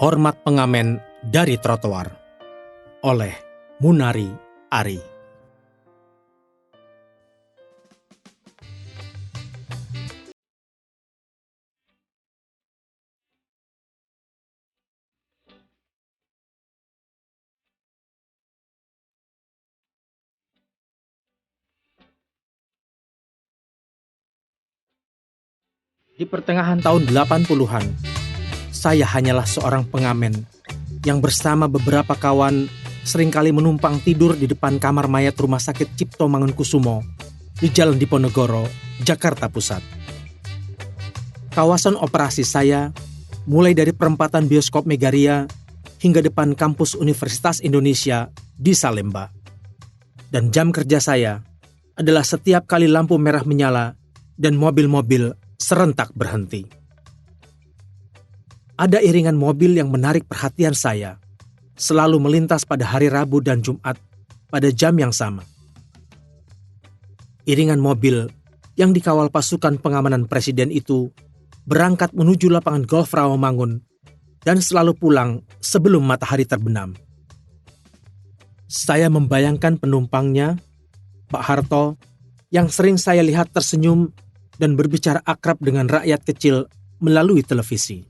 Hormat Pengamen dari Trotoar oleh Munari Ari. Di pertengahan tahun 80-an, saya hanyalah seorang pengamen yang bersama beberapa kawan seringkali menumpang tidur di depan kamar mayat Rumah Sakit Cipto Mangunkusumo di Jalan Diponegoro, Jakarta Pusat. Kawasan operasi saya mulai dari perempatan bioskop Megaria hingga depan kampus Universitas Indonesia di Salemba. Dan jam kerja saya adalah setiap kali lampu merah menyala dan mobil-mobil serentak berhenti. Ada iringan mobil yang menarik perhatian saya, selalu melintas pada hari Rabu dan Jumat pada jam yang sama. Iringan mobil yang dikawal pasukan pengamanan presiden itu berangkat menuju lapangan golf Rawamangun dan selalu pulang sebelum matahari terbenam. Saya membayangkan penumpangnya, Pak Harto, yang sering saya lihat tersenyum dan berbicara akrab dengan rakyat kecil melalui televisi.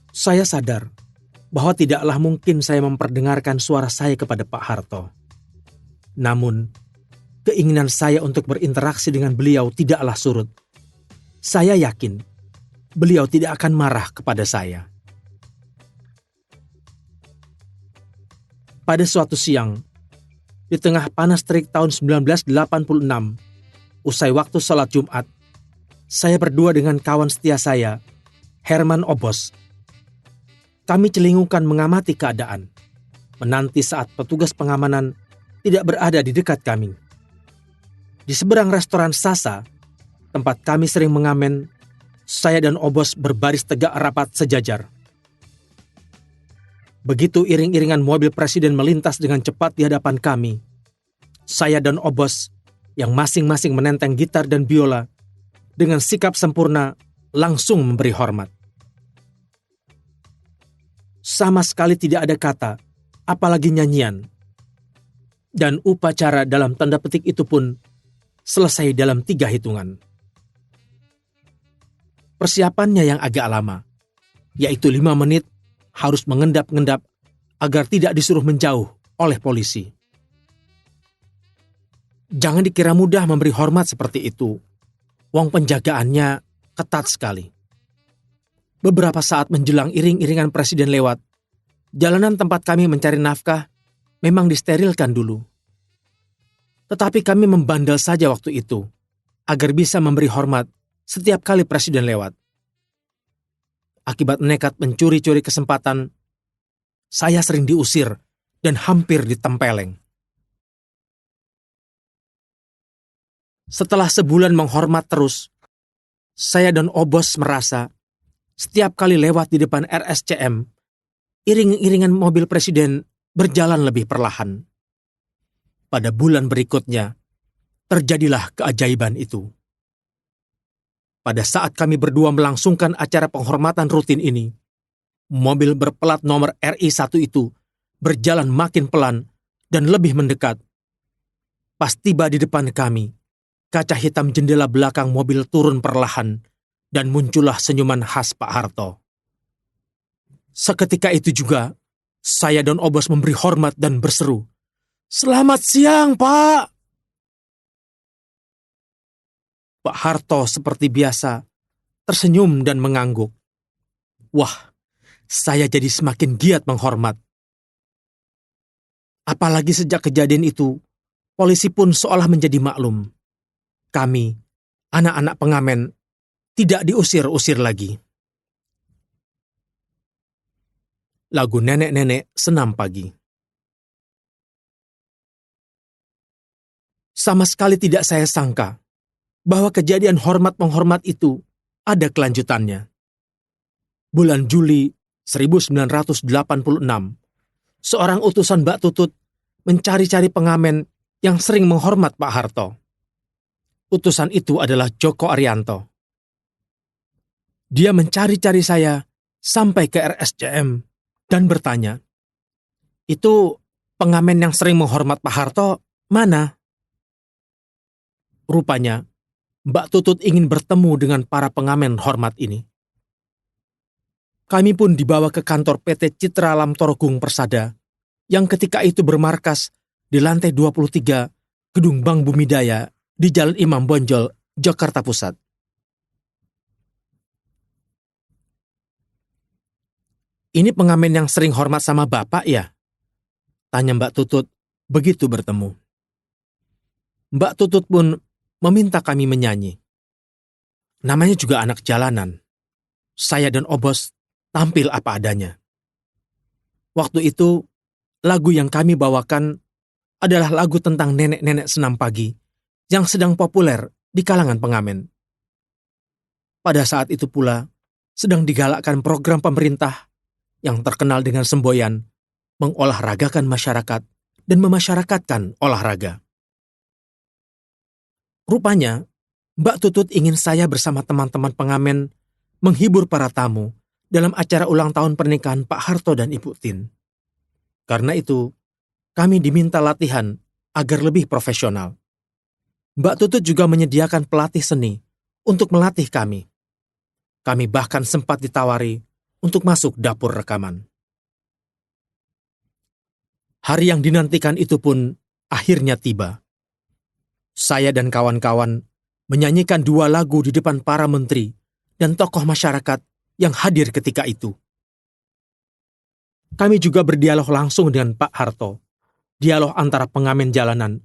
Saya sadar bahwa tidaklah mungkin saya memperdengarkan suara saya kepada Pak Harto. Namun, keinginan saya untuk berinteraksi dengan beliau tidaklah surut. Saya yakin beliau tidak akan marah kepada saya. Pada suatu siang, di tengah panas terik tahun 1986, usai waktu sholat Jumat, saya berdua dengan kawan setia saya, Herman Obos. Kami celingukan mengamati keadaan, menanti saat petugas pengamanan tidak berada di dekat kami. Di seberang restoran Sasa, tempat kami sering mengamen, saya dan Obos berbaris tegak rapat sejajar. Begitu iring-iringan mobil presiden melintas dengan cepat di hadapan kami, saya dan Obos yang masing-masing menenteng gitar dan biola, dengan sikap sempurna langsung memberi hormat. Sama sekali tidak ada kata, apalagi nyanyian. Dan upacara dalam tanda petik itu pun selesai dalam 3 hitungan. Persiapannya yang agak lama, yaitu 5 menit harus mengendap-endap agar tidak disuruh menjauh oleh polisi. Jangan dikira mudah memberi hormat seperti itu. Wong penjagaannya ketat sekali. Beberapa saat menjelang iring-iringan presiden lewat, jalanan tempat kami mencari nafkah memang disterilkan dulu. Tetapi kami membandel saja waktu itu, agar bisa memberi hormat setiap kali presiden lewat. Akibat nekat mencuri-curi kesempatan, saya sering diusir dan hampir ditempeleng. Setelah sebulan menghormat terus, saya dan Obos merasa setiap kali lewat di depan RSCM, iring-iringan mobil presiden berjalan lebih perlahan. Pada bulan berikutnya, terjadilah keajaiban itu. Pada saat kami berdua melangsungkan acara penghormatan rutin ini, mobil berplat nomor RI1 itu berjalan makin pelan dan lebih mendekat. Pas tiba di depan kami, kaca hitam jendela belakang mobil turun perlahan dan muncullah senyuman khas Pak Harto. Seketika itu juga, saya dan Obos memberi hormat dan berseru, "Selamat siang, Pak!" Pak Harto seperti biasa, tersenyum dan mengangguk. Wah, saya jadi semakin giat menghormat. Apalagi sejak kejadian itu, polisi pun seolah menjadi maklum. Kami, anak-anak pengamen, tidak diusir-usir lagi. Lagu nenek-nenek senam pagi. Sama sekali tidak saya sangka bahwa kejadian hormat-menghormat itu ada kelanjutannya. Bulan Juli 1986, seorang utusan Mbak Tutut mencari-cari pengamen yang sering menghormat Pak Harto. Utusan itu adalah Joko Arianto. Dia mencari-cari saya sampai ke RSCM dan bertanya, "Itu pengamen yang sering menghormat Pak Harto mana?" Rupanya, Mbak Tutut ingin bertemu dengan para pengamen hormat ini. Kami pun dibawa ke kantor PT Citra Alam Torogung Persada, yang ketika itu bermarkas di lantai 23 Gedung Bank Bumidaya di Jalan Imam Bonjol, Jakarta Pusat. "Ini pengamen yang sering hormat sama Bapak ya?" tanya Mbak Tutut begitu bertemu. Mbak Tutut pun meminta kami menyanyi. Namanya juga anak jalanan. Saya dan Obos tampil apa adanya. Waktu itu, lagu yang kami bawakan adalah lagu tentang nenek-nenek senam pagi yang sedang populer di kalangan pengamen. Pada saat itu pula, sedang digalakkan program pemerintah yang terkenal dengan semboyan mengolahragakan masyarakat dan memasyarakatkan olahraga. Rupanya, Mbak Tutut ingin saya bersama teman-teman pengamen menghibur para tamu dalam acara ulang tahun pernikahan Pak Harto dan Ibu Tin. Karena itu, kami diminta latihan agar lebih profesional. Mbak Tutut juga menyediakan pelatih seni untuk melatih kami. Kami bahkan sempat ditawari untuk masuk dapur rekaman. Hari yang dinantikan itu pun akhirnya tiba. Saya dan kawan-kawan menyanyikan 2 lagu di depan para menteri dan tokoh masyarakat yang hadir ketika itu. Kami juga berdialog langsung dengan Pak Harto, dialog antara pengamen jalanan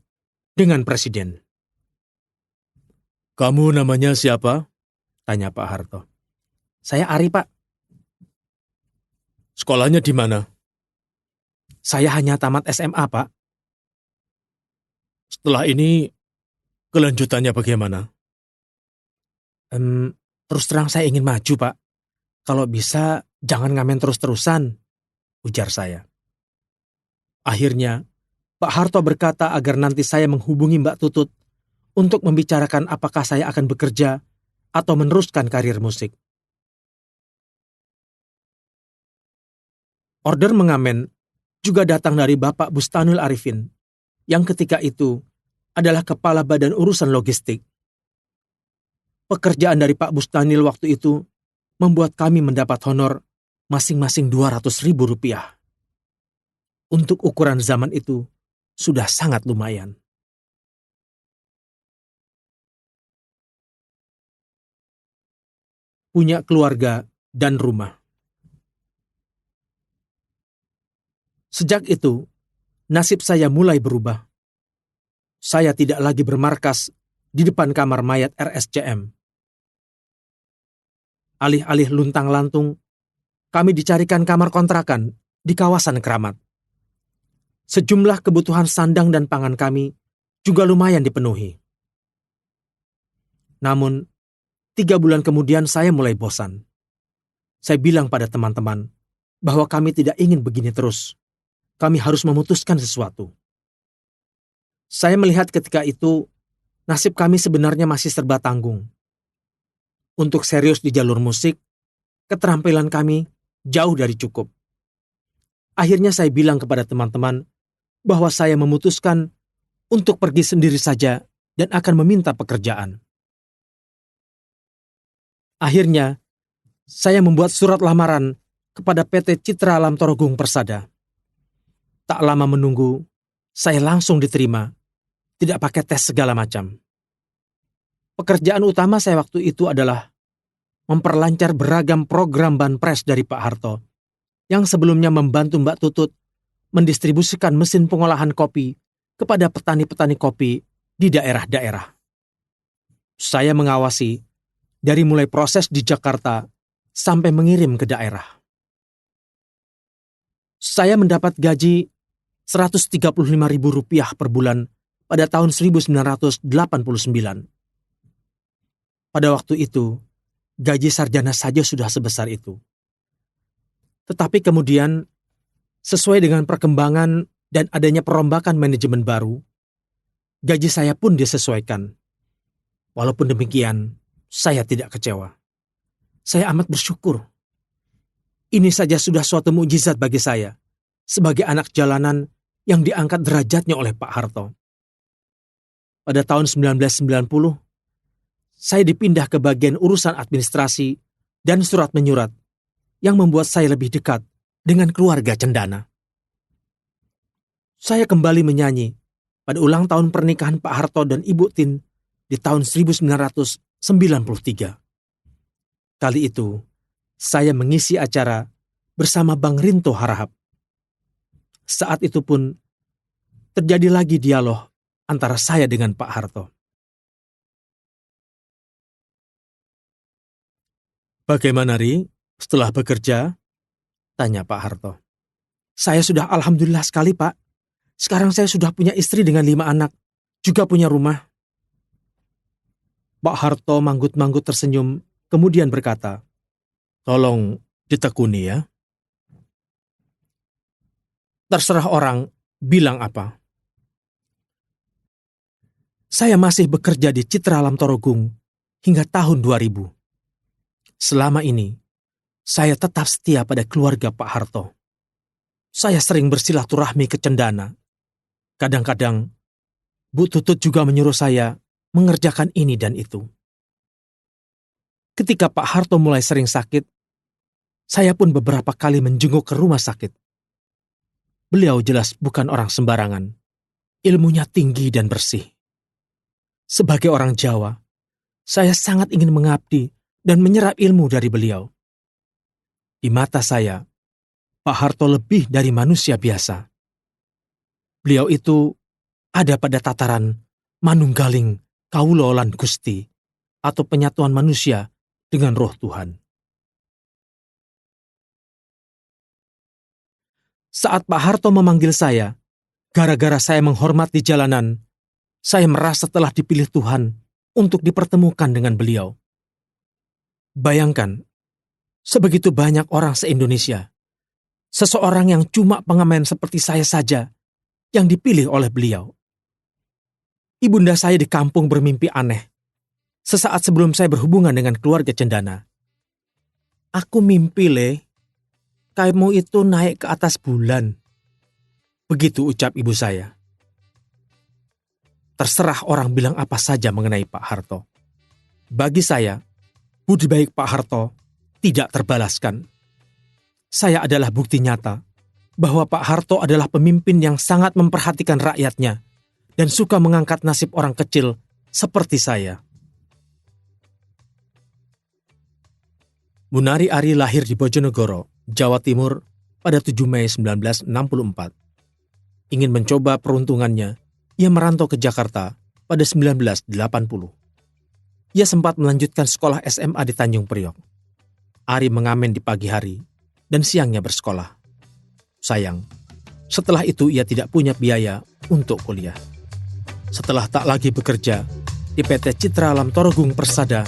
dengan Presiden. "Kamu namanya siapa?" tanya Pak Harto. "Saya Ari, Pak." "Sekolahnya di mana?" "Saya hanya tamat SMA, Pak." "Setelah ini, kelanjutannya bagaimana?" Terus terang saya ingin maju, Pak. Kalau bisa, jangan ngamen terus-terusan," ujar saya. Akhirnya, Pak Harto berkata agar nanti saya menghubungi Mbak Tutut untuk membicarakan apakah saya akan bekerja atau meneruskan karir musik. Order mengamen juga datang dari Bapak Bustanul Arifin, yang ketika itu adalah Kepala Badan Urusan Logistik. Pekerjaan dari Pak Bustanil waktu itu membuat kami mendapat honor masing-masing 200.000 rupiah. Untuk ukuran zaman itu, sudah sangat lumayan. Punya keluarga dan rumah. Sejak itu, nasib saya mulai berubah. Saya tidak lagi bermarkas di depan kamar mayat RSCM. Alih-alih luntang-lantung, kami dicarikan kamar kontrakan di kawasan Keramat. Sejumlah kebutuhan sandang dan pangan kami juga lumayan dipenuhi. Namun, 3 bulan kemudian saya mulai bosan. Saya bilang pada teman-teman bahwa kami tidak ingin begini terus. Kami harus memutuskan sesuatu. Saya melihat ketika itu, nasib kami sebenarnya masih serba tanggung. Untuk serius di jalur musik, keterampilan kami jauh dari cukup. Akhirnya saya bilang kepada teman-teman bahwa saya memutuskan untuk pergi sendiri saja dan akan meminta pekerjaan. Akhirnya, saya membuat surat lamaran kepada PT Citra Alam Torogung Persada. Tak lama menunggu, saya langsung diterima, tidak pakai tes segala macam. Pekerjaan utama saya waktu itu adalah memperlancar beragam program banpres dari Pak Harto, yang sebelumnya membantu Mbak Tutut mendistribusikan mesin pengolahan kopi kepada petani-petani kopi di daerah-daerah. Saya mengawasi dari mulai proses di Jakarta sampai mengirim ke daerah. Saya mendapat gaji Rp135.000 per bulan pada tahun 1989. Pada waktu itu, gaji sarjana saja sudah sebesar itu. Tetapi kemudian, sesuai dengan perkembangan dan adanya perombakan manajemen baru, gaji saya pun disesuaikan. Walaupun demikian, saya tidak kecewa. Saya amat bersyukur. Ini saja sudah suatu mukjizat bagi saya, sebagai anak jalanan yang diangkat derajatnya oleh Pak Harto. Pada tahun 1990, saya dipindah ke bagian urusan administrasi dan surat menyurat yang membuat saya lebih dekat dengan keluarga Cendana. Saya kembali menyanyi pada ulang tahun pernikahan Pak Harto dan Ibu Tin di tahun 1993. Kali itu, saya mengisi acara bersama Bang Rinto Harahap. Saat itu pun terjadi lagi dialog antara saya dengan Pak Harto. "Bagaimana, Ri, setelah bekerja?" tanya Pak Harto. "Saya sudah alhamdulillah sekali, Pak. Sekarang saya sudah punya istri dengan 5 anak, juga punya rumah." Pak Harto manggut-manggut tersenyum, kemudian berkata, "Tolong ditekuni ya. Terserah orang bilang apa. Saya masih bekerja di Citra Alam Torogung hingga tahun 2000. Selama ini, saya tetap setia pada keluarga Pak Harto. Saya sering bersilaturahmi ke Cendana. Kadang-kadang, Bu Tutut juga menyuruh saya mengerjakan ini dan itu. Ketika Pak Harto mulai sering sakit, saya pun beberapa kali menjenguk ke rumah sakit. Beliau jelas bukan orang sembarangan. Ilmunya tinggi dan bersih. Sebagai orang Jawa, saya sangat ingin mengabdi dan menyerap ilmu dari beliau. Di mata saya, Pak Harto lebih dari manusia biasa. Beliau itu ada pada tataran manunggaling kawula lan Gusti, atau penyatuan manusia dengan roh Tuhan. Saat Pak Harto memanggil saya, gara-gara saya menghormat di jalanan, saya merasa telah dipilih Tuhan untuk dipertemukan dengan beliau. Bayangkan, sebegitu banyak orang se-Indonesia, seseorang yang cuma pengamen seperti saya saja yang dipilih oleh beliau. Ibunda saya di kampung bermimpi aneh. Sesaat sebelum saya berhubungan dengan keluarga Cendana. "Aku mimpi, Le, kamu itu naik ke atas bulan." Begitu ucap ibu saya. Terserah orang bilang apa saja mengenai Pak Harto. Bagi saya, budi baik Pak Harto tidak terbalaskan. Saya adalah bukti nyata bahwa Pak Harto adalah pemimpin yang sangat memperhatikan rakyatnya dan suka mengangkat nasib orang kecil seperti saya. Munari Ari lahir di Bojonegoro, Jawa Timur pada 7 Mei 1964. Ingin mencoba peruntungannya, ia merantau ke Jakarta pada 1980. Ia sempat melanjutkan sekolah SMA di Tanjung Priok. Ari mengamen di pagi hari dan siangnya bersekolah. Sayang, setelah itu ia tidak punya biaya untuk kuliah. Setelah tak lagi bekerja di PT Citra Alam Torogung Persada,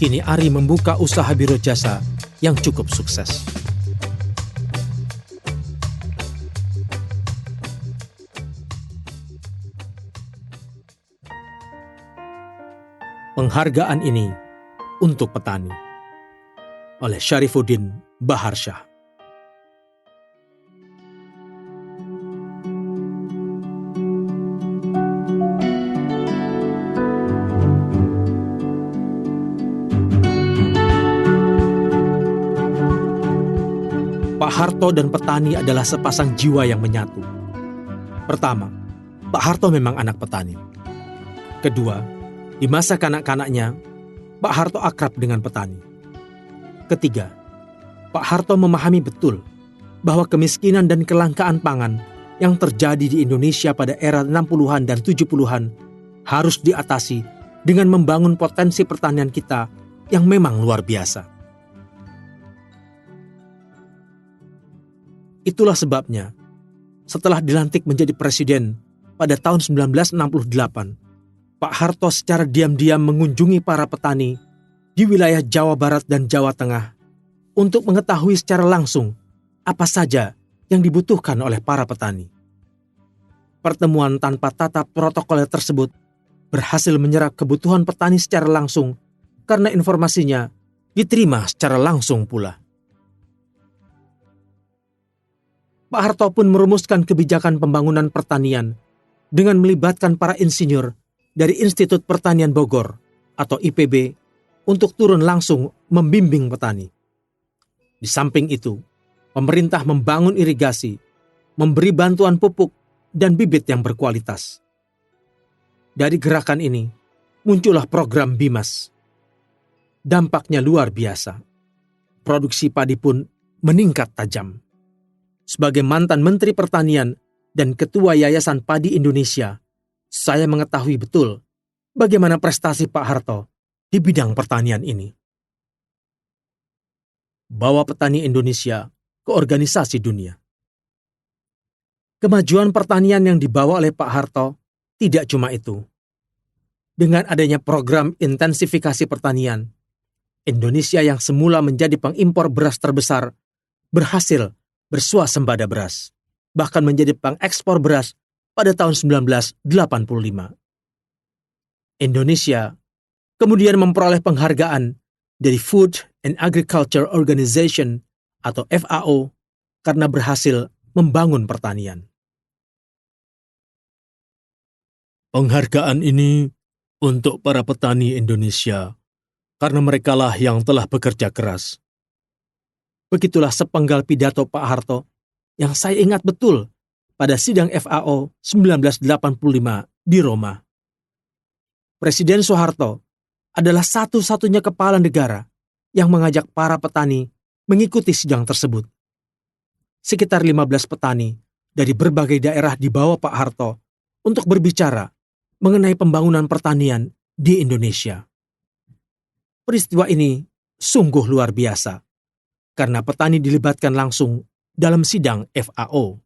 kini Ari membuka usaha biro jasa yang cukup sukses. Penghargaan ini untuk petani oleh Syarifuddin Baharsyah. Pak Harto dan petani adalah sepasang jiwa yang menyatu. Pertama, Pak Harto memang anak petani. Kedua, di masa kanak-kanaknya, Pak Harto akrab dengan petani. Ketiga, Pak Harto memahami betul bahwa kemiskinan dan kelangkaan pangan yang terjadi di Indonesia pada era 60-an dan 70-an harus diatasi dengan membangun potensi pertanian kita yang memang luar biasa. Itulah sebabnya, setelah dilantik menjadi presiden pada tahun 1968, Pak Harto secara diam-diam mengunjungi para petani di wilayah Jawa Barat dan Jawa Tengah untuk mengetahui secara langsung apa saja yang dibutuhkan oleh para petani. Pertemuan tanpa tatap protokoler tersebut berhasil menyerap kebutuhan petani secara langsung karena informasinya diterima secara langsung pula. Pak Harto pun merumuskan kebijakan pembangunan pertanian dengan melibatkan para insinyur dari Institut Pertanian Bogor atau IPB untuk turun langsung membimbing petani. Di samping itu, pemerintah membangun irigasi, memberi bantuan pupuk dan bibit yang berkualitas. Dari gerakan ini, muncullah program BIMAS. Dampaknya luar biasa. Produksi padi pun meningkat tajam. Sebagai mantan Menteri Pertanian dan Ketua Yayasan Padi Indonesia, saya mengetahui betul bagaimana prestasi Pak Harto di bidang pertanian ini. Bawa petani Indonesia ke organisasi dunia. Kemajuan pertanian yang dibawa oleh Pak Harto tidak cuma itu. Dengan adanya program intensifikasi pertanian, Indonesia yang semula menjadi pengimpor beras terbesar berhasil bersuasembada beras, bahkan menjadi pengekspor beras pada tahun 1985. Indonesia kemudian memperoleh penghargaan dari Food and Agriculture Organization atau FAO karena berhasil membangun pertanian. Penghargaan ini untuk para petani Indonesia karena merekalah yang telah bekerja keras. Begitulah sepenggal pidato Pak Harto yang saya ingat betul pada sidang FAO 1985 di Roma. Presiden Soeharto adalah satu-satunya kepala negara yang mengajak para petani mengikuti sidang tersebut. Sekitar 15 petani dari berbagai daerah dibawa Pak Harto untuk berbicara mengenai pembangunan pertanian di Indonesia. Peristiwa ini sungguh luar biasa, karena petani dilibatkan langsung dalam sidang FAO.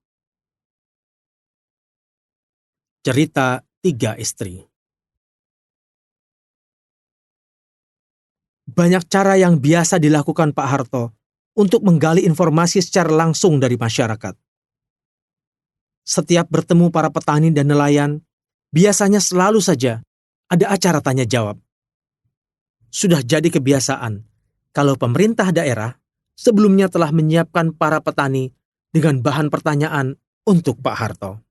Cerita 3 istri. Banyak cara yang biasa dilakukan Pak Harto untuk menggali informasi secara langsung dari masyarakat. Setiap bertemu para petani dan nelayan, biasanya selalu saja ada acara tanya jawab. Sudah jadi kebiasaan kalau pemerintah daerah sebelumnya telah menyiapkan para petani dengan bahan pertanyaan untuk Pak Harto.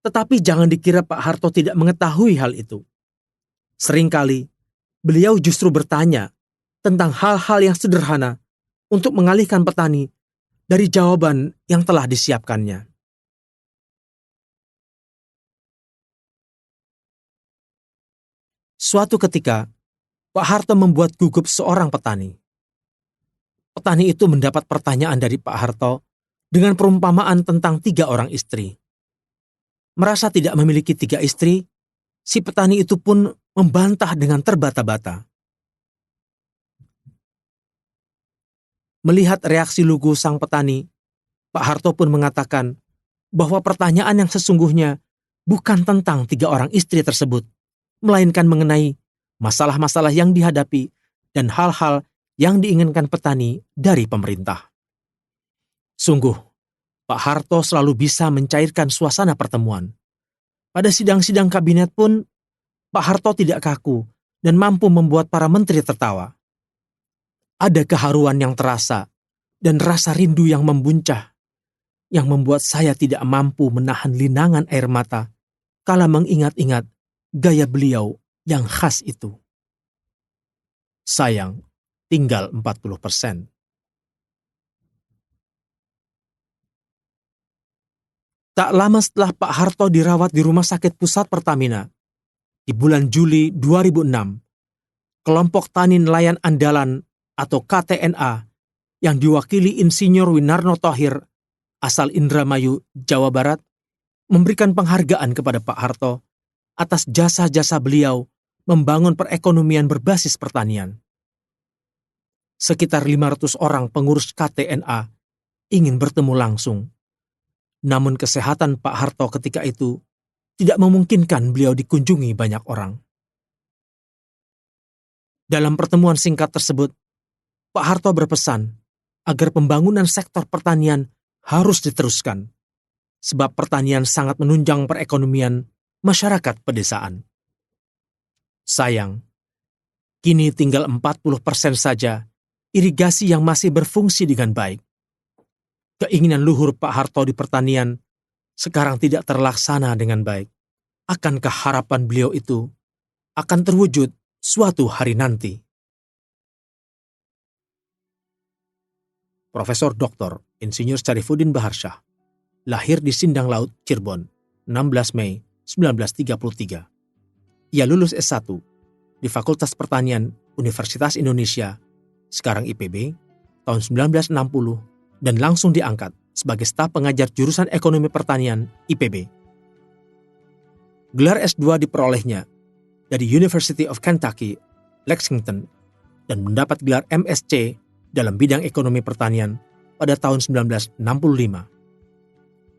Tetapi jangan dikira Pak Harto tidak mengetahui hal itu. Seringkali beliau justru bertanya tentang hal-hal yang sederhana untuk mengalihkan petani dari jawaban yang telah disiapkannya. Suatu ketika, Pak Harto membuat gugup seorang petani. Petani itu mendapat pertanyaan dari Pak Harto dengan perumpamaan tentang 3 orang istri. Merasa tidak memiliki 3 istri, si petani itu pun membantah dengan terbata-bata. Melihat reaksi lugu sang petani, Pak Harto pun mengatakan bahwa pertanyaan yang sesungguhnya bukan tentang 3 orang istri tersebut, melainkan mengenai masalah-masalah yang dihadapi dan hal-hal yang diinginkan petani dari pemerintah. Sungguh, Pak Harto selalu bisa mencairkan suasana pertemuan. Pada sidang-sidang kabinet pun, Pak Harto tidak kaku dan mampu membuat para menteri tertawa. Ada keharuan yang terasa dan rasa rindu yang membuncah, yang membuat saya tidak mampu menahan linangan air mata kala mengingat-ingat gaya beliau yang khas itu. Sayang, tinggal 40%. Tak lama setelah Pak Harto dirawat di Rumah Sakit Pusat Pertamina, di bulan Juli 2006, kelompok tani nelayan andalan atau KTNA yang diwakili Insinyur Winarno Thohir asal Indramayu, Jawa Barat, memberikan penghargaan kepada Pak Harto atas jasa-jasa beliau membangun perekonomian berbasis pertanian. Sekitar 500 orang pengurus KTNA ingin bertemu langsung. Namun kesehatan Pak Harto ketika itu tidak memungkinkan beliau dikunjungi banyak orang. Dalam pertemuan singkat tersebut, Pak Harto berpesan agar pembangunan sektor pertanian harus diteruskan, sebab pertanian sangat menunjang perekonomian masyarakat pedesaan. Sayang, kini tinggal 40% saja irigasi yang masih berfungsi dengan baik. Keinginan luhur Pak Harto di pertanian sekarang tidak terlaksana dengan baik. Akankah harapan beliau itu akan terwujud suatu hari nanti? Profesor Dr. Insinyur Syarifuddin Baharsyah lahir di Sindang Laut, Cirebon, 16 Mei 1933. Ia lulus S1 di Fakultas Pertanian Universitas Indonesia, sekarang IPB, tahun 1960 dan langsung diangkat sebagai staf pengajar jurusan Ekonomi Pertanian IPB. Gelar S2 diperolehnya dari University of Kentucky, Lexington, dan mendapat gelar MSc dalam bidang ekonomi pertanian pada tahun 1965.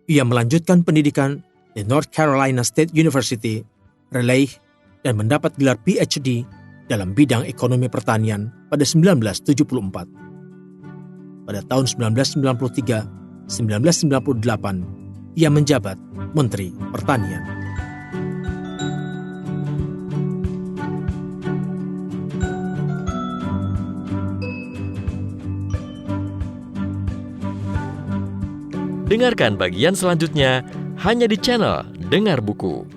Ia melanjutkan pendidikan di North Carolina State University, Raleigh, dan mendapat gelar PhD dalam bidang ekonomi pertanian pada 1974. Pada tahun 1993-1998, ia menjabat Menteri Pertanian. Dengarkan bagian selanjutnya hanya di channel Dengar Buku.